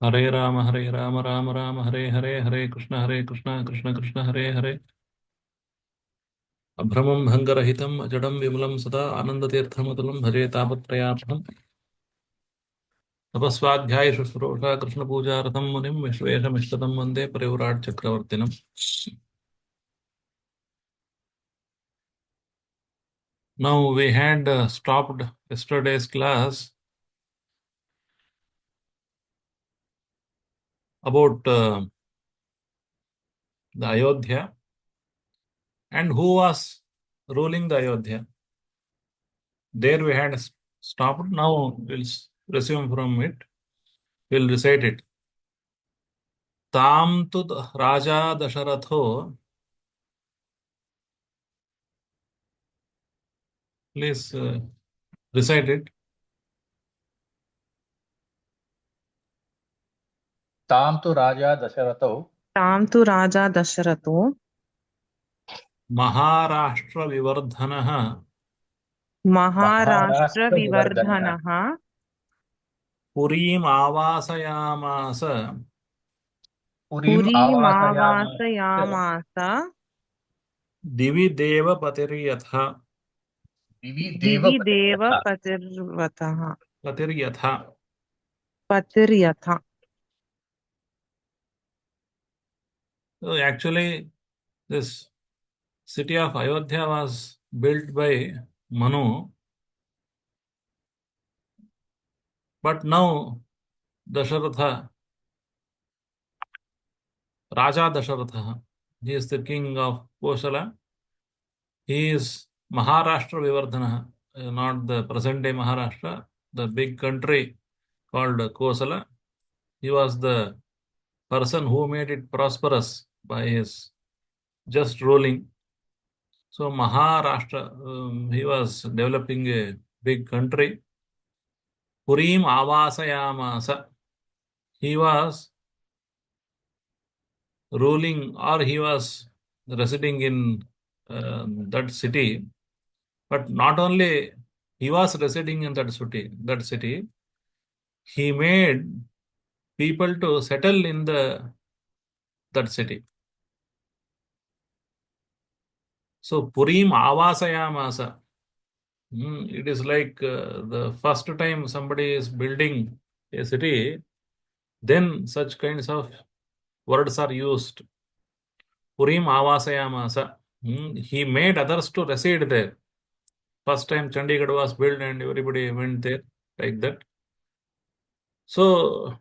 Hare Rama, Rama Rama, Hare Hare, Hare Krishna, Krishna Krishna, Hare Hare. Abhramam Bhangarahitam, Ajadam Vimalam Sada, Anandatirthamatulam, Bhaje Tapatrayartham. Tapaswadhyaya Shushrosha, Krishna Pujartham Munim, Vishvesha Mishtatam Vande, Parivrad Chakravartinam. Now we had stopped yesterday's class about the Ayodhya and who was ruling the Ayodhya. There we had stopped. Now we'll resume from it. We'll recite it. ताम तु राजा दशरथो, please recite it. ताम तु राजा दशरथो ताम तु राजा दशरथो महाराष्ट्र विवर्धनः महाराष्ट्र महाराष्ट्रविवर्धनः विवर्धनः पुरीम् आवासयामास पुरीम् आवासयामास पुरीमावासयामास दिवि देवपतिर्यथा दिवि दिवि देवपतिर्यथा देवपतिर्वतः पतिर्यथा. पतिर्यथा. So actually, this city of Ayodhya was built by Manu, but now Dasharatha, Raja Dasharatha, he is the king of Kosala. He is Maharashtra Vivardhana, not the present day Maharashtra, the big country called Kosala. He was the person who made it prosperous by his just ruling. So Maharashtra, he was developing a big country. Purim Avasayamasa. He was ruling, or he was residing in that city. But not only he was residing in that city, he made people to settle in that city. So Purim Avasayamasa. It is like the first time somebody is building a city, then such kinds of words are used. Purim Avasayamasa. He made others to reside there. First time Chandigarh was built and everybody went there like that. So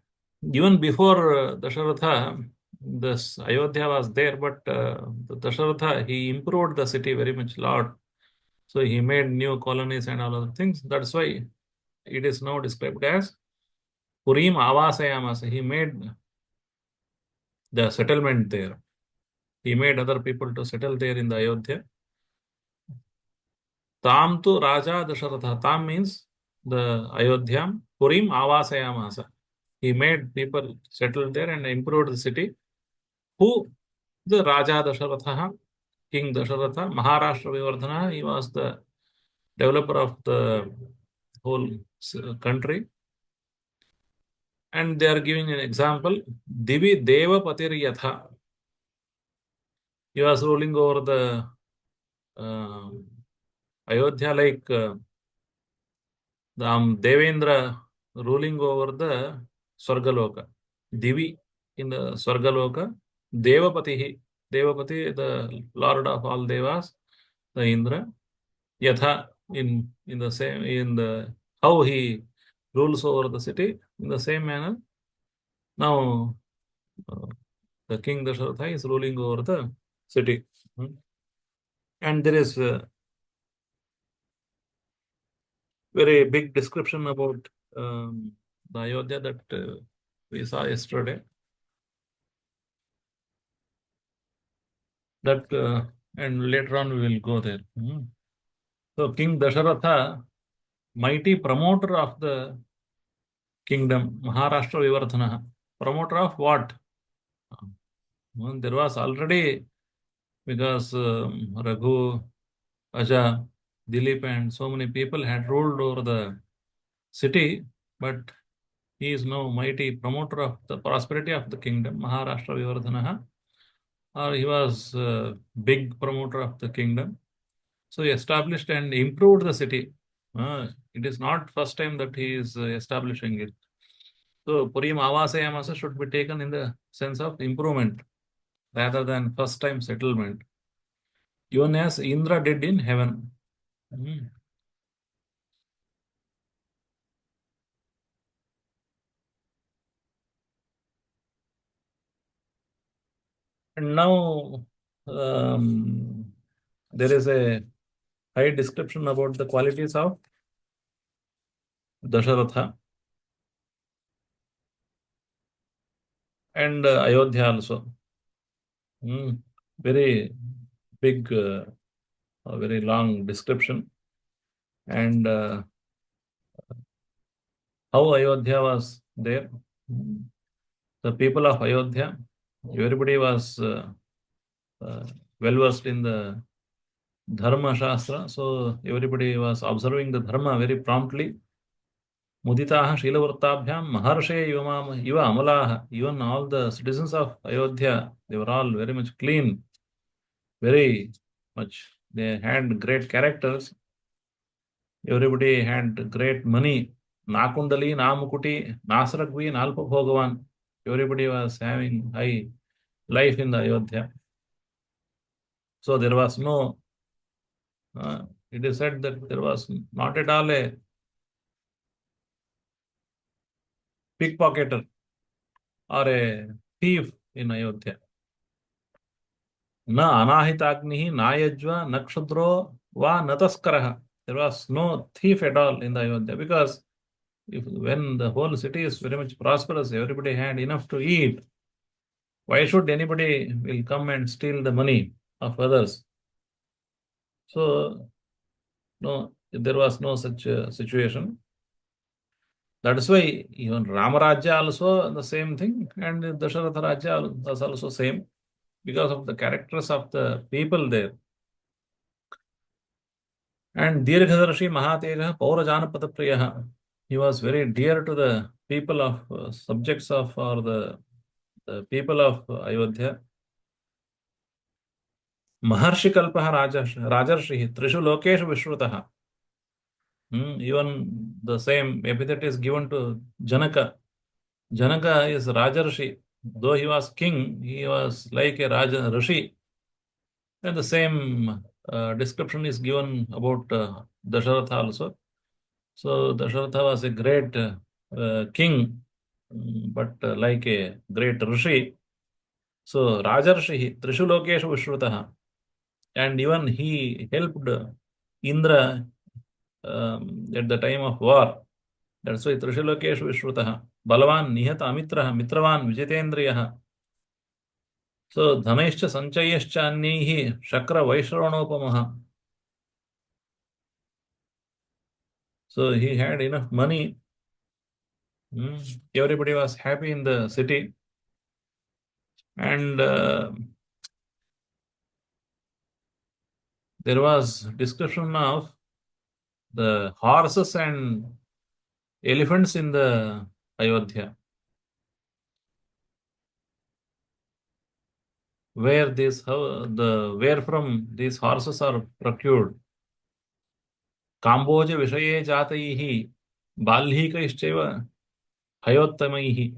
even before Dasharatha, this Ayodhya was there, but the Dasharatha, he improved the city very much lot. So he made new colonies and all other things. That's why it is now described as Purim Avasayamasa. He made the settlement there. He made other people to settle there in the Ayodhya. Tam tu Raja Dasharatha. Tam means the Ayodhya. Purim Avasayamasa. He made people settle there and improved the city. Who? The Raja Dasharatha, King Dasharatha, Maharashtra Vivardhana. He was the developer of the whole country. And they are giving an example. Divi Deva Patiryatha. He was ruling over the Ayodhya like the Devendra ruling over the Swargaloka. Divi in the Swargaloka. Devapati, Devapati, the Lord of all Devas, the Indra. Yatha in the same, in the how he rules over the city, in the same manner. Now the king Dasharatha is ruling over the city. And there is a very big description about the Ayodhya that we saw yesterday. That and later on we will go there. So King Dasharatha, mighty promoter of the kingdom, Maharashtra Vivardhana. Promoter of what? There was already, because Raghu, Aja, Dilip and so many people had ruled over the city, but He is now mighty promoter of the prosperity of the kingdom, Maharashtra Vivardhanaha, or he was big promoter of the kingdom. So he established and improved the city. It is not first time that he is establishing it. So Purim Avasayamasa should be taken in the sense of improvement rather than first time settlement. Even as Indra did in heaven. Hmm. And now there is a high description about the qualities of Dasharatha and Ayodhya also. Very big, very long description. And how Ayodhya was there. The people of Ayodhya, everybody was well versed in the Dharma Shastra, so everybody was observing the Dharma very promptly. Muditaha Shilavartabhyam Maharshe Iva Amalaha. Even all the citizens of Ayodhya, they were all very much clean, very much. They had great characters. Everybody had great money. Nakundali, Namukuti, Nasragvi, Nalpa Bhogavan. Everybody was having high life in the Ayodhya. So there was no, it is said that there was not at all a pickpocketer or a thief in Ayodhya. Na anahitagnihi na yajva nakshudro va nataskaraha. There was no thief at all in the Ayodhya because when the whole city is very much prosperous, everybody had enough to eat. Why should anybody will come and steal the money of others? So no, there was no such situation. That is why even Ramarajya also the same thing, and Dasharatha Rajya was also same because of the characters of the people there. And Dirghadarshi Mahateja Paurajanapata Priyaha. He was very dear to the people of subjects of or the people of Ayodhya. Maharshi Kalpaha Rajarshi Trishu Lokeshu Vishvrataha. Even the same epithet is given to Janaka. Janaka is Rajarshi. Though he was king, he was like a Raja Rishi. And the same description is given about Dasharatha also. So Dasharatha was a great king, but like a great Rishi. So Rajarshi, Trishu Lokeshu Vishrutaha. And even he helped Indra at the time of war. That's why Trishu Lokeshu Vishrutaha. Balavan Nihata Amitraha, Mitravan Vijitendriyaha. So Dhanaishcha Sanchayascha Annihi Shakra Vaishravanopamaha. So he had enough money. Everybody was happy in the city. And there was discussion of the horses and elephants in the Ayodhya. Where where from these horses are procured. Kamboja Vishaye Jataihi Balhikaishcheva Hayottamaihi.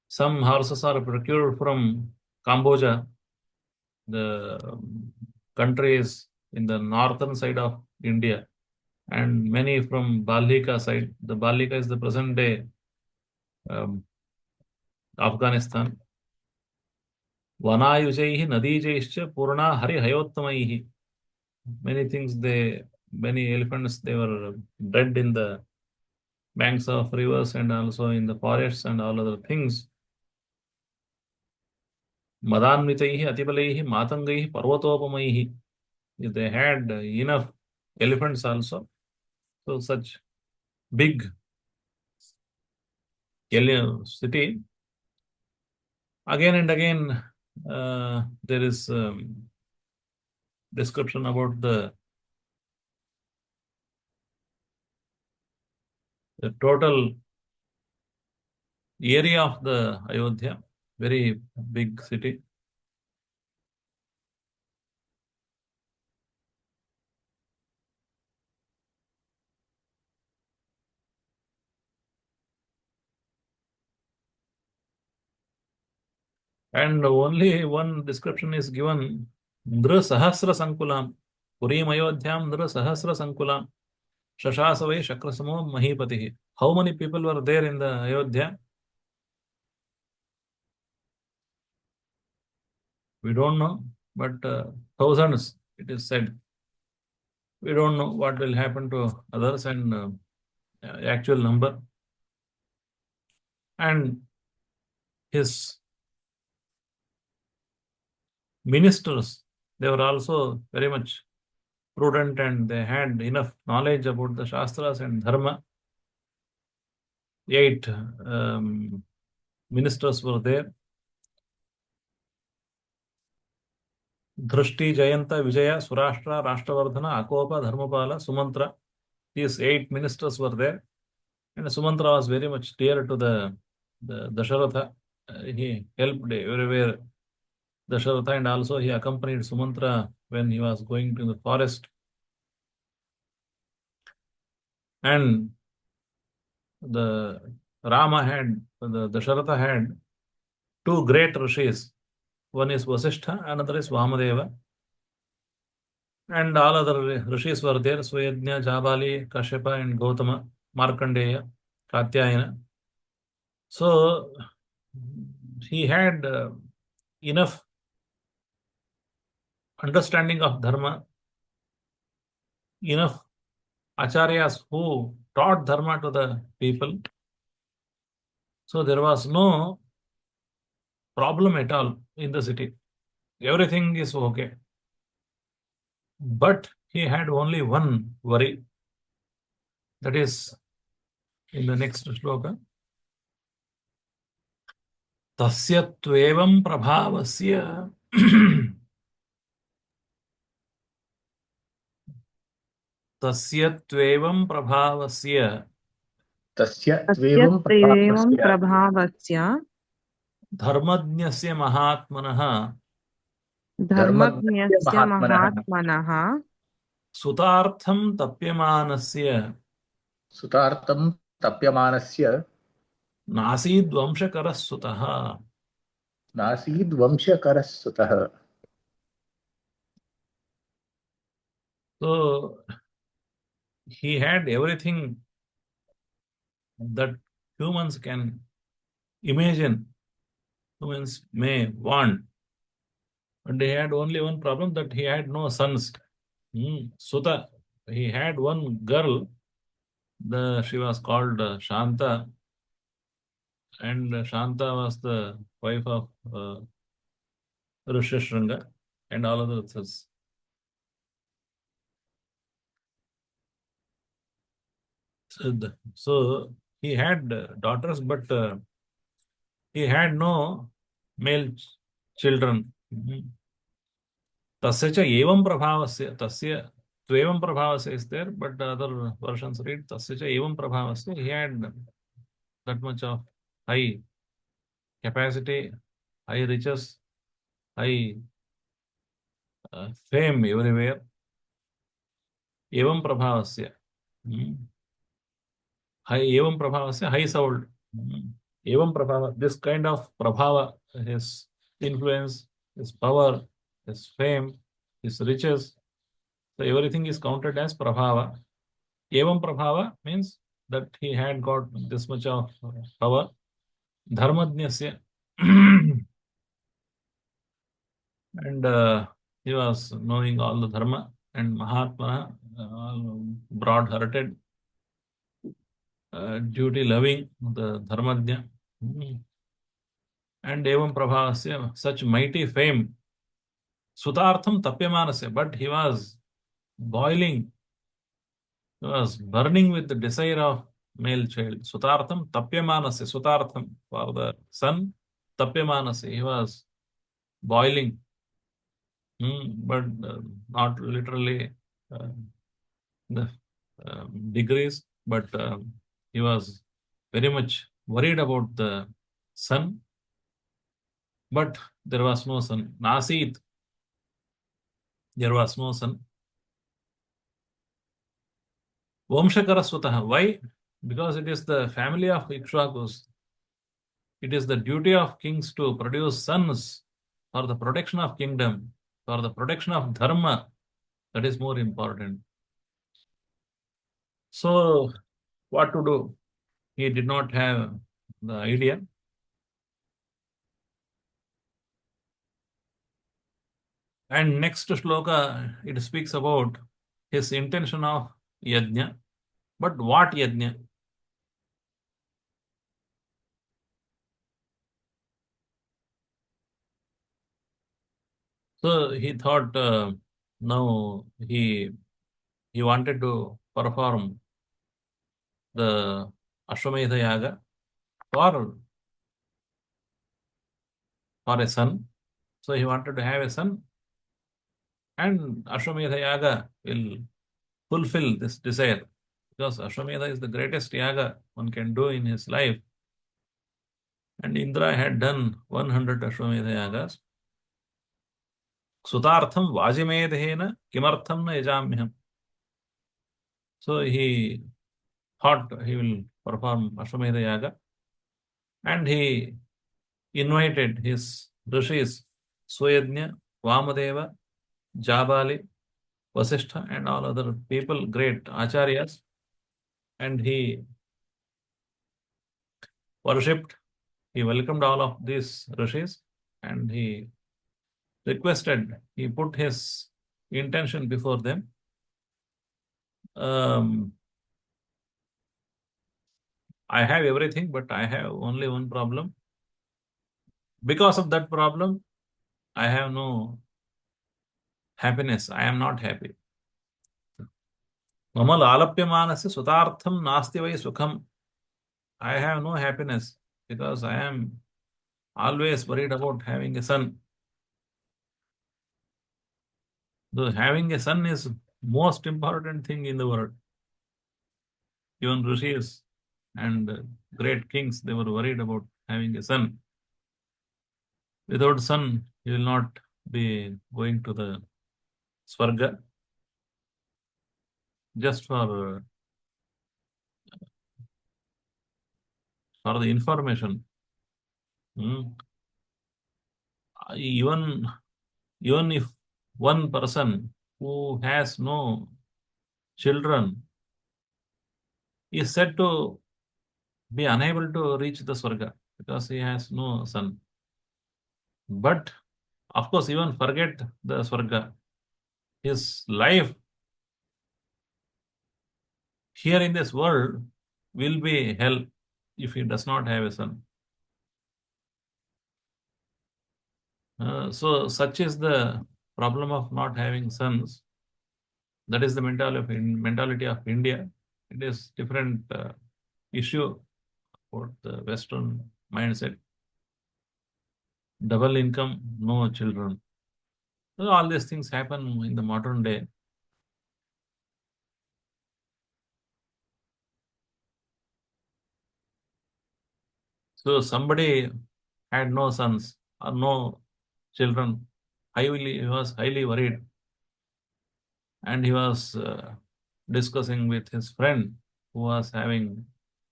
Some horses are procured from Kamboja, the countries in the northern side of India, and many from Balhika side. The Balhika is the present day Afghanistan. Vanayujaihi Nadijaischcha Purna Hari Hayottamaihi. Many elephants, they were bred in the banks of rivers and also in the forests and all other things. Madanmitaihi Atibalaihi Matangaihi Parvatopamaihi. They had enough elephants also. So such big city. Again and again, there is description about the total area of the Ayodhya, very big city. And only one description is given, Nra Sahasra Sankulam, Purim Ayodhyam Nra Sahasra Sankulam, Shashasavai Shakrasamo Mahipatihi. How many people were there in the Ayodhya? We don't know, but thousands, it is said. We don't know what will happen to others and actual number. And his ministers, they were also very much prudent and they had enough knowledge about the Shastras and Dharma. 8 ministers were there. Drishti, Jayanta, Vijaya, Surashtra, Rashtravardhana, Akopa, Dharmapala, Sumantra. These 8 ministers were there. And Sumantra was very much dear to the Dasharatha. He helped everywhere Dasharatha, and also he accompanied Sumantra when he was going to the forest. And the Dasharatha had 2 great rishis. One is Vasishtha, another is Vamadeva. And all other rishis were there, Swayajna, Jabali, Kashyapa, and Gautama, Markandeya, Katyayana. So he had enough understanding of Dharma, enough acharyas who taught Dharma to the people. So there was no problem at all in the city. Everything is okay. But he had only one worry. That is in the next shloka. Tasya tvevam prabhavasya tasya tvevam prabhavasya तस्य तस्य त्वेवं त्वेवं प्रभावस्य प्रभावस्य dharmajnasya mahatmanah धर्मज्ञस्य धर्मज्ञस्य महात्मनः महात्मनः sutartham tapyamanasya सुतार्तं तप्यमानस्य नासीद्वंशकरः sutah. नासीद्वंशकरः सुतः. So he had everything that humans can imagine, humans may want. But he had only one problem, that he had no sons. Suta, he had one girl, she was called Shanta, and Shanta was the wife of Rishyashranga and all others. So he had daughters, but he had no male children. Tasya cha evam prabhavasya, tasya tvevam prabhavasya is there, but other versions read tasya cha evam prabhavasya. He had that much of high capacity, high riches, high fame everywhere. Evam prabhavasya. Evam prabhavasya, high souled. Evam prabhava, this kind of prabhava, his influence, his power, his fame, his riches. So everything is counted as prabhava. Evam prabhava means that he had got this much of power. Dharmajnasya. And he was knowing all the dharma, and Mahatma, broad-hearted, duty-loving, the dharmajna. And evam prabhavasya, such mighty fame. Sutartham tapyamanasya, but he was boiling, he was burning with the desire of male child. Sutartham tapyamanasya, sutartham, for the son, tapyamanasya, he was boiling. But not literally the degrees, but he was very much worried about the son, but there was no son. Nasit, there was no son. Vamshakaraswataha. Why? Because it is the family of Ikshvakus. It is the duty of kings to produce sons for the protection of kingdom, for the protection of dharma. That is more important. So, what to do? He did not have the idea. And next shloka, it speaks about his intention of yajna. But what yajna? So he thought now he wanted to perform the Ashwamedha Yaga for a son. So he wanted to have a son, and Ashwamedha Yaga will fulfill this desire. Because Ashwamedha is the greatest yaga one can do in his life. And Indra had done 100 Ashwamedha yagas. Sutartham Vajimedhena Kimartham na yajamyam. So he thought he will perform Ashwamedha yaga. And he invited his rishis, Suyajna, Vamadeva, Jabali, Vasishtha, and all other people, great acharyas. And he worshipped, he welcomed all of these rishis, and he requested, he put his intention before them. I have everything, but I have only one problem. Because of that problem, I have no happiness. I am not happy. Mamal alapyamanasya sutartham nasti vai sukham. I have no happiness because I am always worried about having a son. So having a son is most important thing in the world. Even rishis and great kings, they were worried about having a son. Without son, you will not be going to the Swarga. Just for the information. Even if one person who has no children is said to be unable to reach the Swarga because he has no son. But of course, even forget the Swarga. His life here in this world will be hell if he does not have a son. So such is the problem of not having sons. That is the mentality of India. It is different issue for the Western mindset. Double income, no children. So all these things happen in the modern day. So somebody had no sons or no children. He was highly worried, and he was discussing with his friend who was having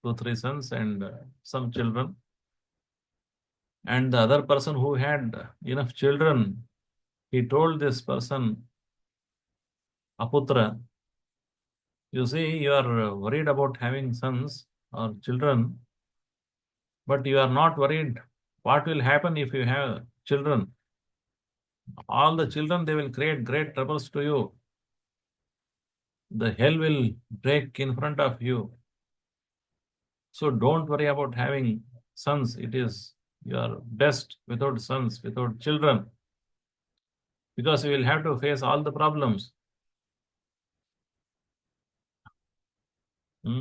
2, 3 sons and some children. And the other person who had enough children, he told this person, Aputra, you see, you are worried about having sons or children, but you are not worried what will happen if you have children. All the children, they will create great troubles to you. The hell will break in front of you. So don't worry about having sons. It is your best without sons, without children, because you will have to face all the problems.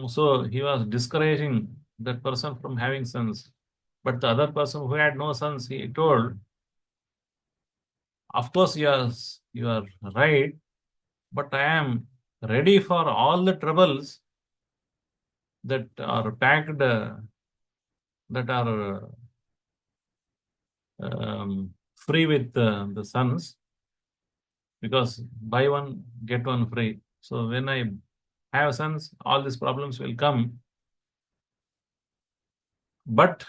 So he was discouraging that person from having sons. But the other person who had no sons, he told, of course, yes, you are right, but I am ready for all the troubles that are packed that are free with the sons, because buy one, get one free. So when I have sons, all these problems will come. But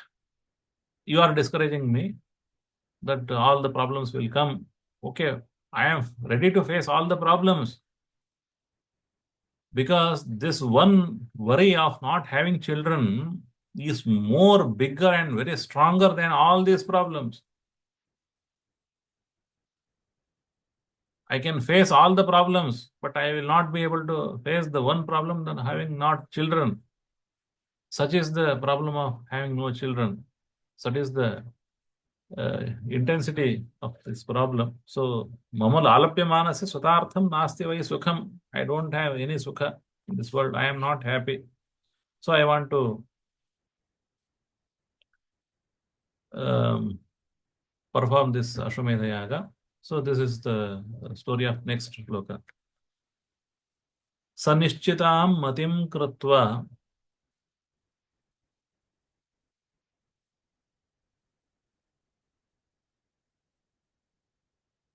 you are discouraging me that all the problems will come. Okay, I am ready to face all the problems, because this one worry of not having children is more bigger and very stronger than all these problems. I can face all the problems, but I will not be able to face the one problem than having not children. Such is the problem of having no children. Such is the intensity of this problem. So, mama lalapyamanasya swatartham nasti vai sukham. I don't have any sukha in this world. I am not happy. So, I want to perform this Ashwamedha Yaga. So, this is the story of next shloka. Sanishchitam matim krutva.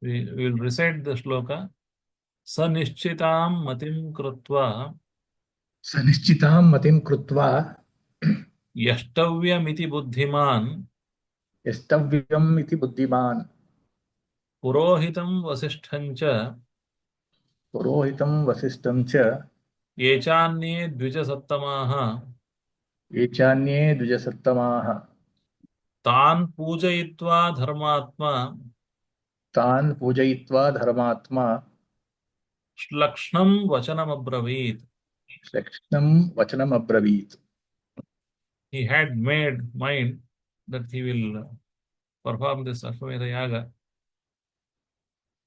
We will recite the shloka. Sanishchitam matim krutva सनिश्चितां मतिं कृत्वा yashtavyamiti buddhiman यस्तव्यम् इति बुद्धिमान् purohitam vasishthancha पुरोहितं वसिष्ठं च yechanye dvijasattamaha ये चान्ये द्विजसत्तमाः तान् पूजयित्वा धर्मात्मा तान् पूजयित्वा धर्मात्मा श्लक्ष्णं वचनमब्रवीत्. लक्ष्णं वचनमब्रवीत्. He had made mind that he will perform this Ashwamedha Yaga.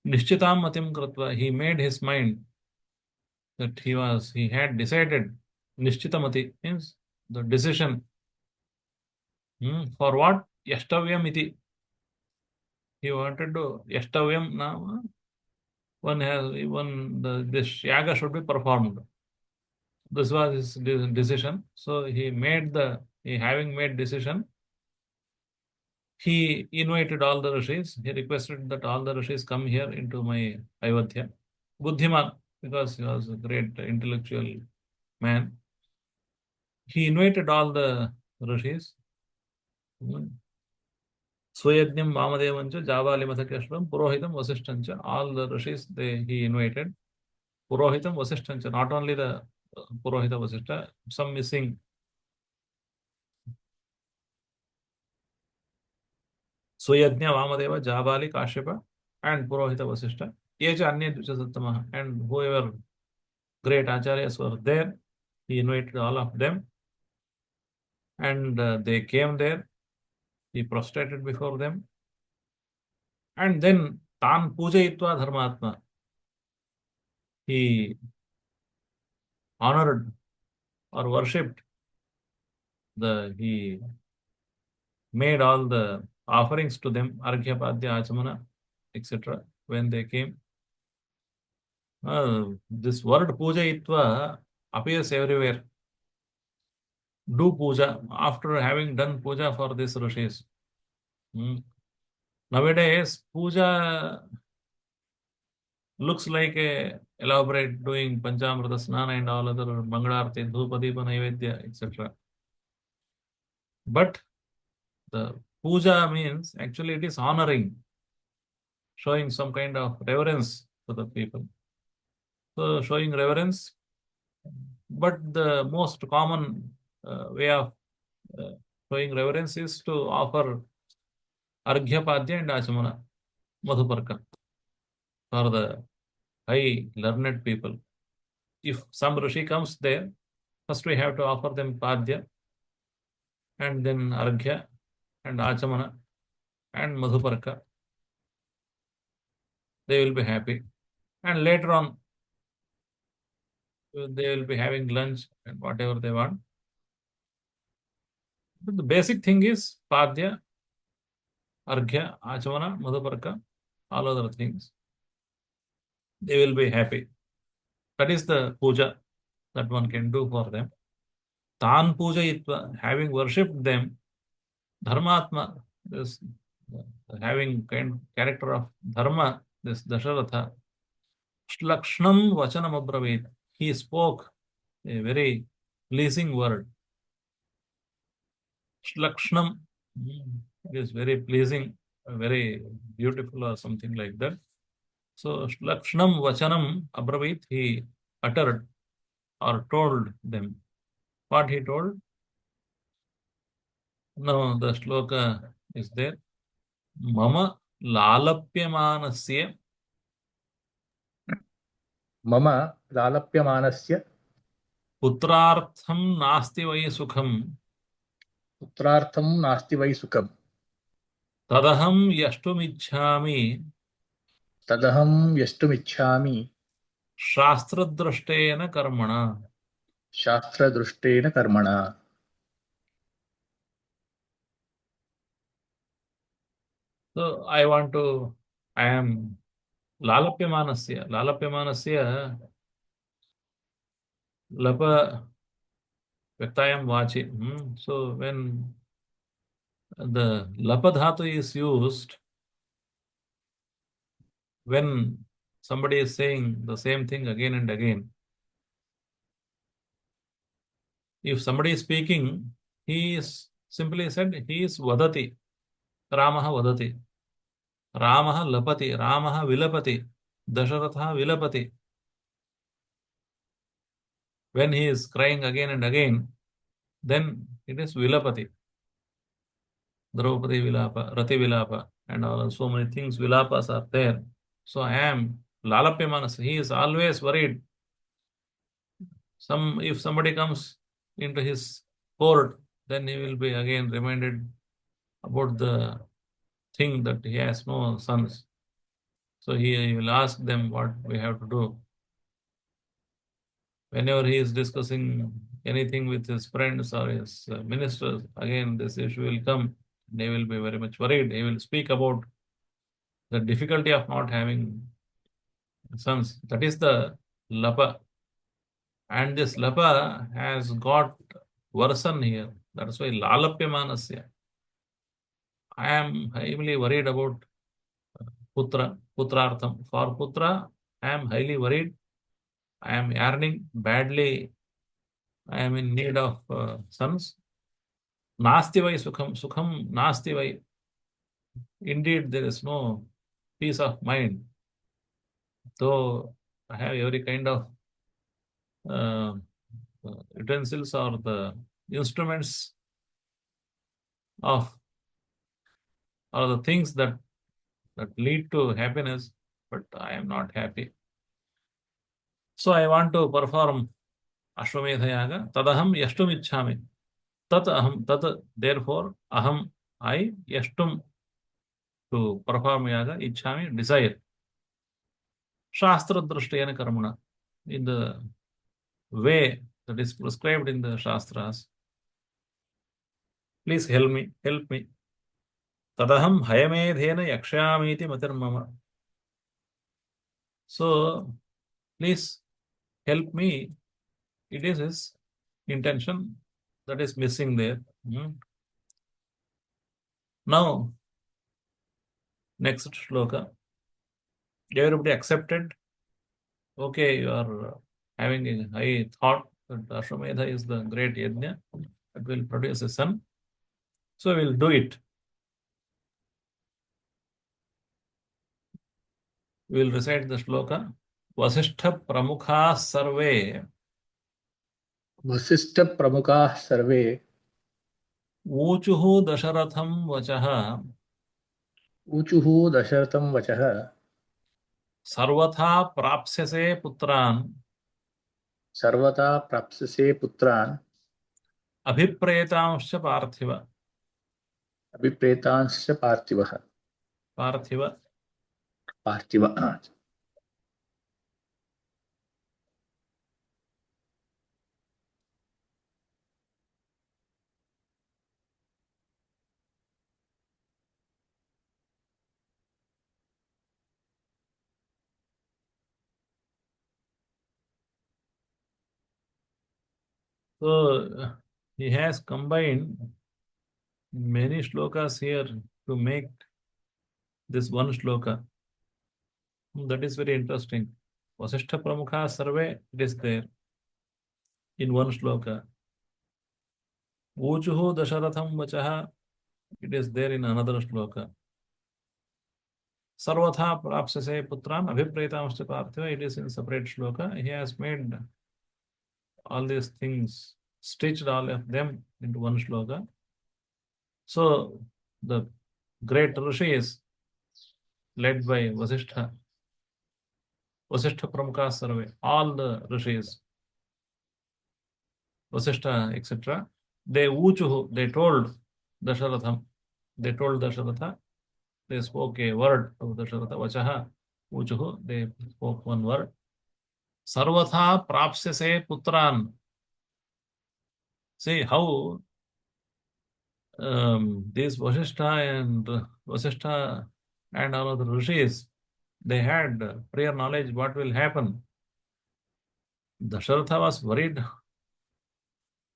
Nishchitam matim kritva. He made his mind that he had decided. Nishchitamati means the decision. For what? Yashtavyam iti. He wanted to Yashtavyam now. This Yaga should be performed. This was his decision. So having made decision, he invited all the rishis. He requested that all the rishis come here into my Ayodhya. Buddhiman, because he was a great intellectual man. He invited all the rishis. Swayajnam Vamadevancha, Javali Mathakashram, Purohitam Vasishtancha. All the rishis he invited. Purohitam Vasishtancha, not only the Purohita Vasishta, some missing. Swayajna Vamadeva, Javali, Kashyapa, and Purohita Vasishta. Yecha Anya Dvijasattamaha, and whoever great acharyas were there, he invited all of them. And they came there. He prostrated before them. And then Tan Pujayitva Dharmatma. He honored or worshipped. He made all the offerings to them, Arghya, Padya, Achamana, etc. when they came. This word Pujayitva appears everywhere. Do puja after having done puja for these rishis. Nowadays, puja looks like a elaborate doing Panchamrita Snana and all other Mangalarti, Dhupadipa, Naivedya, etc. But the puja means actually it is honoring, showing some kind of reverence to the people. So showing reverence, but the most common way of showing reverence is to offer Arghya, Padya and Achamana, Madhuparka, for the high learned people. If some Rishi comes there, first we have to offer them Padya, and then Arghya and Achamana and Madhuparka. They will be happy. And later on, they will be having lunch and whatever they want. But the basic thing is Padya, Arghya, Achamana, Madhuparka, all other things. They will be happy. That is the puja that one can do for them. Tan puja itva, having worshipped them, Dharmatma, this having character of dharma, this Dasharatha, Shlakshnam Vachanam Abravit. He spoke a very pleasing word. Shlakshnam, it is very pleasing, very beautiful, or something like that. So, Shlakshnam Vachanam Abravit, he uttered or told them. What he told? No, the shloka is there. Mama lalapyamanasya मम लालप्यमानस्य putrartham nasti vai sukham पुत्रार्थं नास्ति वै सुखम् tadaham yashtumicchami तदहं यष्टुमिच्छामि shastradrashtena karmana. शास्त्रदृष्टेन कर्मणा. So I am lalapyamanasya lapa Vektayam vachi. So when the lapa dhatu is used, when somebody is saying the same thing again and again, if somebody is speaking, he is simply said, he is vadati, Ramaha vadati, Ramaha lapati, Ramaha vilapati, Dasharatha vilapati. When he is crying again and again, then it is vilapati. Draupadi vilapa, Rati vilapa, and so many things, vilapas are there. So I am lalapyamanas. He is always worried. If somebody comes into his court, then he will be again reminded about the thing that he has no sons. So he will ask them what we have to do. Whenever he is discussing anything with his friends or his ministers, again this issue will come. They will be very much worried. He will speak about the difficulty of not having sons. That is the lapa. And this lapa has got version here. That's why lalapyamanasya. I am heavily worried about putrartham. For putra, I am highly worried. I am yearning badly. I am in need of sons. Nasti vai sukham nasti vai. Indeed, there is no peace of mind. Though I have every kind of uh, utensils or the instruments of or the things that lead to happiness, but I am not happy. So I want to perform Ashwamedha Yaga. Tadaham yashtum ichhami. Therefore, I yashtum, to perform yaga, ichhami, desire. Shastra drashtayana karmana, in the way that is prescribed in the Shastras. Please help me. Tadaham hayamedhena yakshyamiti matirmama. So, please help me. It is his intention that is missing there. Now, next shloka. Everybody accepted. Okay, you are having a high thought that Ashwamedha is the great Yajna that will produce a son. So we will do it. We will recite the shloka. Vasishtha pramukha sarve Vasishtha प्रमुखाः सर्वे ऊचुः दशरथं वचः ऊचुः दशरथं वचः सर्वथा प्राप्स्यसे पुत्रान् सर्वथा प्राप्स्यसे पुत्रान् अभिप्रेतांश्च पार्थिव. अभिप्रेतांश्च पार्थिवः पार्थिव. पार्थिव. So he has combined many shlokas here to make this one shloka. That is very interesting. Vasishtha Pramukha Sarve, it is there in one shloka. Uchuhu Dasharatham Vachaha, it is there in another shloka. Sarvatha Prapsase Putran Abhipretamshcha Parthiva, it is in separate shloka. He has made all these things, stitched all of them into one shloka. So the great rishis led by Vasishtha Pramukha Sarve, all the rishis, Vasishtha, etc., they uchuhu, they told Dasharatham, they spoke a word of Dasharatha, Vachaha, uchuhu, they spoke one word. Sarvatha prapsyase putran. See how these Vasishtha and all of the rishis, they had prior knowledge what will happen. Dasharatha was worried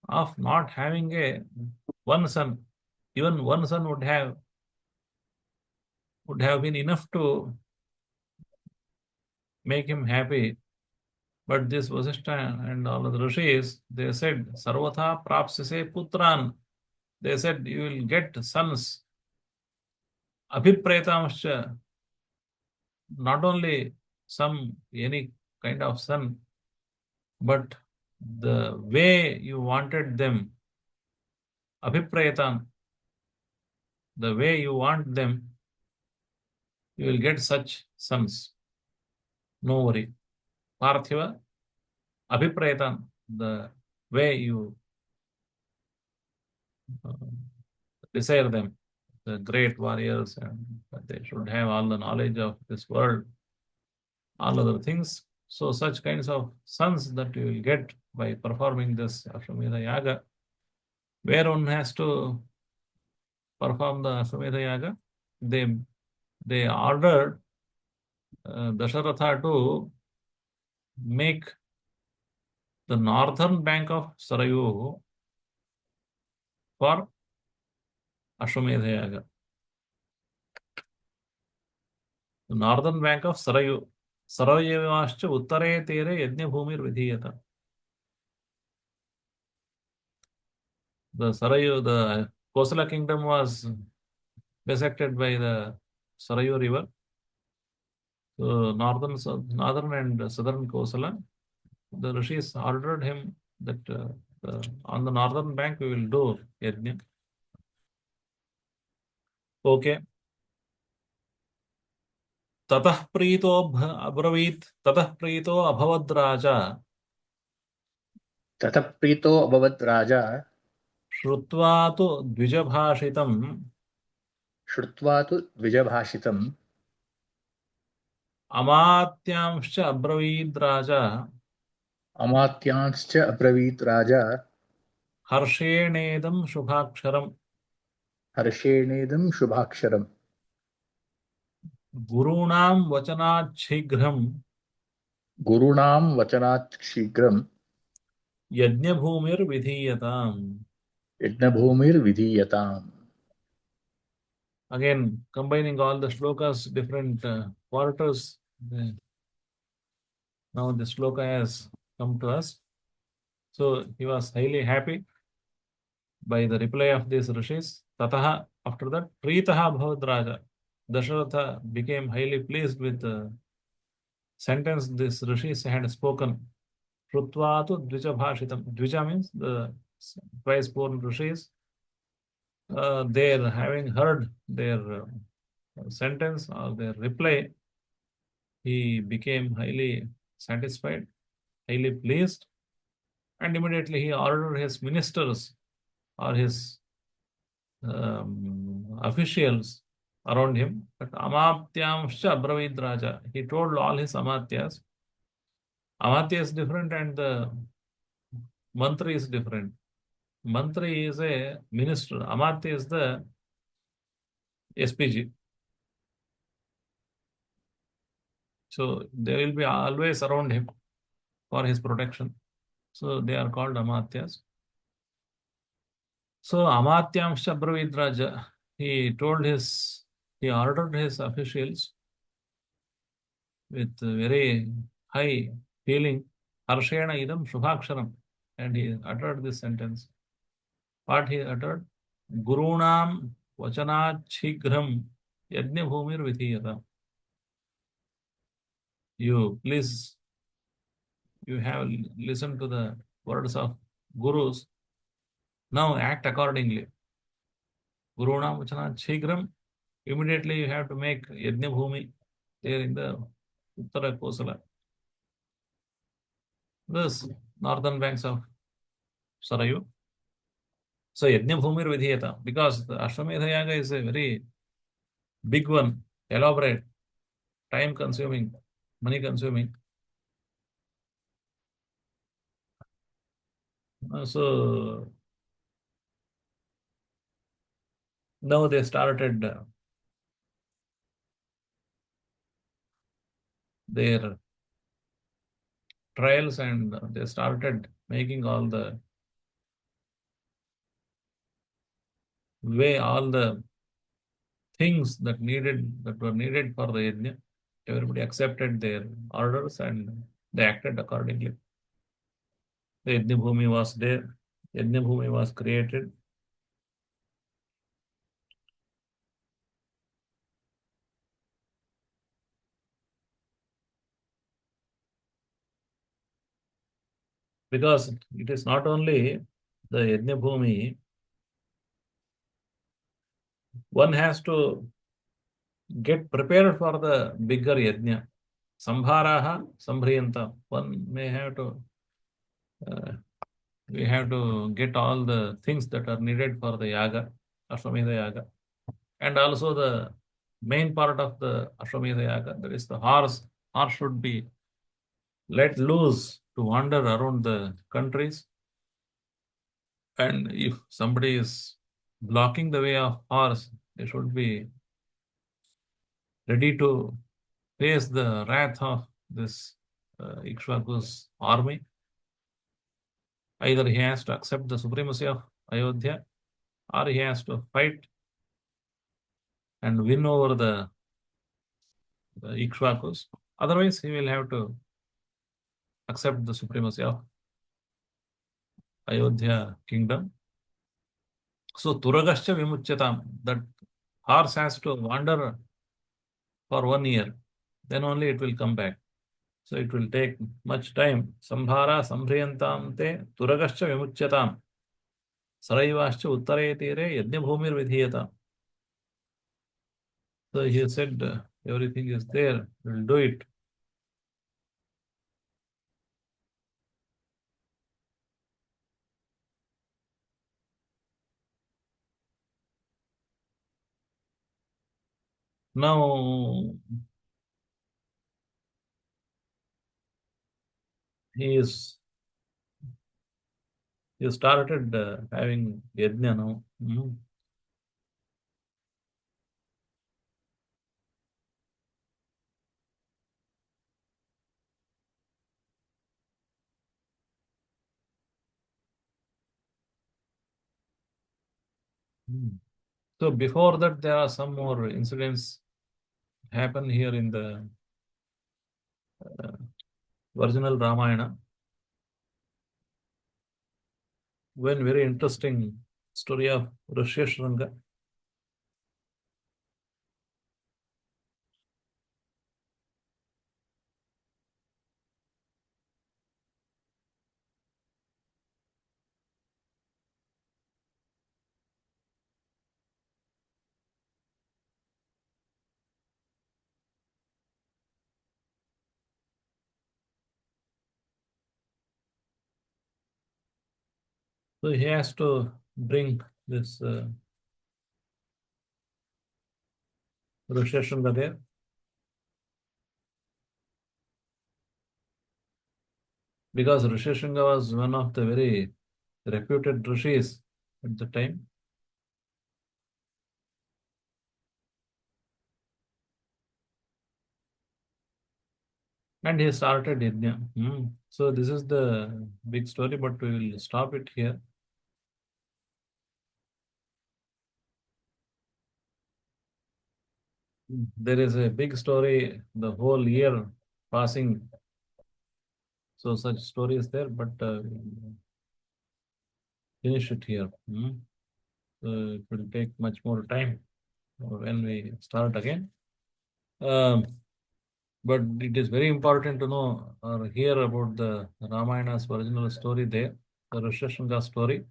of not having one son. Even one son would have been enough to make him happy. But this Vasishtha and all of the rishis, they said, Sarvatha prapsase putran. They said, you will get sons. Abhipretamscha, not only any kind of son, but the way you wanted them, abhipretam, the way you want them, you will get such sons. No worry. Parthiva, abhipretam, the way you desire them, the great warriors, and they should have all the knowledge of this world, all other things. So such kinds of sons that you will get by performing this Ashwamedha Yaga, where one has to perform the Ashwamedha Yaga, they ordered Dasharatha to make the northern bank of Sarayu for Ashwamedha Yaga. The northern bank of Sarayu. Sarayavascha uttare tere yajna bhumir vidhiyata. The Sarayu, the Kosala kingdom was bisected by the Sarayu river. So northern and southern Kosala, the rishis ordered him that on the northern bank we will do yajna. Okay. Tatah prito abravit, tatah prito abhavad raja, ततः प्रीतो अभवत् राजा shrutva tu dvijabhashitam, श्रुत्वा तु द्विजभाषितम् amatyamscha abravit raja, अमात्यांश्च अब्रवीत् राजा harshenedam shubhaksharam, हर्षेणेदं शुभाक्षरम् gurunam vachanat shighram, गुरूणां वचनात् शीघ्रं yajna bhumir vidhiyatam. यज्ञभूमिर्विधीयताम्. Again, combining all the shlokas, different quarters. Now the shloka has come to us. So he was highly happy by the reply of these rishis. Tataha, after that, Pritaha Bhavad Raja. Dasharatha became highly pleased with the sentence this rishis had spoken. Shrutva tu Dvija Bhashitam. Dvija means the twice born rishis. Their having heard their sentence or their reply, he became highly satisfied, highly pleased, and immediately he ordered his ministers or his officials around him. But Amatyamscha Abravid Raja, he told all his Amatyas. Amatya is different and the Mantri is different. Mantri is a minister. Amatya is the SPG. So they will be always around him for his protection. So they are called Amatyas. So Amatyamsha Brahvidraja, he ordered his officials with very high feeling, Harshena idam Shubhaksharam, and he uttered this sentence. What he uttered? Gurunam vachanat shighram yajna bhumir vidhiyata. You please, you have listened to the words of gurus. Now act accordingly. Gurunam vachanat shighram. Immediately you have to make yajna bhumi there in the Uttara Kosala. This northern banks of Sarayu. So Yajna Bhumir Vidhiyata, because the Ashwamedha Yaga is a very big one, elaborate, time consuming, money consuming. So now they started their trials and they started making all the way, all the things that were needed for the yajna. Everybody accepted their orders and they acted accordingly. The yajna bhumi was there. Yajna bhumi was created. Because it is not only the yajna bhumi, one has to get prepared for the bigger yajna. Sambharaha sambhriyanta. One may have to, we have to get all the things that are needed for the yaga, Ashwamedha yaga. And also the main part of the Ashwamedha yaga, that is the horse. Horse should be let loose to wander around the countries. And if somebody is blocking the way of horse, they should be ready to face the wrath of this Ikshvaku's army. Either he has to accept the supremacy of Ayodhya or he has to fight and win over the Ikshvakus. Otherwise, he will have to accept the supremacy of Ayodhya kingdom. So, Turagascha Vimuchyatam, that horse has to wander for 1 year, then only it will come back. So it will take much time. Sambhara sambhriyantam te turagascha vimuchyatam. Saraivascha uttare tire yajna bhumir vidhiyata. So he said everything is there, we'll do it. Now he is he started having yajna now. So before that, there are some more incidents happen here in the original Ramayana. One very interesting story of Rishyashranga. So he has to bring this Rishyashranga there. Because Rishyashranga was one of the very reputed rishis at the time. And he started Yajna. So this is the big story, but we will stop it here. There is a big story, the whole year passing. So such story is there, but finish it here. It will take much more time when we start again. Um, but it is very important to know or hear about the Ramayana's original story there, the Rishashanga story.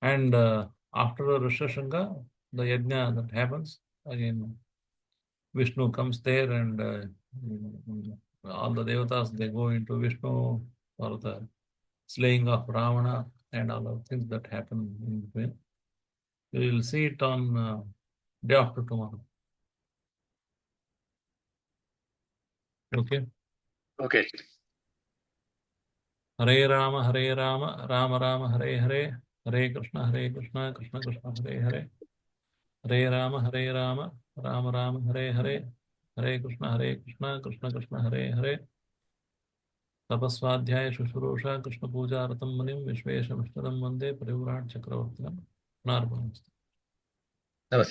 And after the Rishashanga, the Yajna that happens, again, Vishnu comes there and all the devatas, they go into Vishnu for the slaying of Ravana and all of things that happen in between. We will see it on day after tomorrow. Okay. Okay. Hare Rama, Rama Rama, Hare Hare, Hare Krishna, Krishna Krishna, Hare Hare, Hare Rama, Rama Rama, Hare Hare, Hare Krishna, Krishna Krishna, Hare Hare. तपस्वाध्याय शुश्रूषा Krishna Puja रतम Munim Vishwesh विष्णुदम Vande परिव्राट Chakraborty नार्पणमस्तु।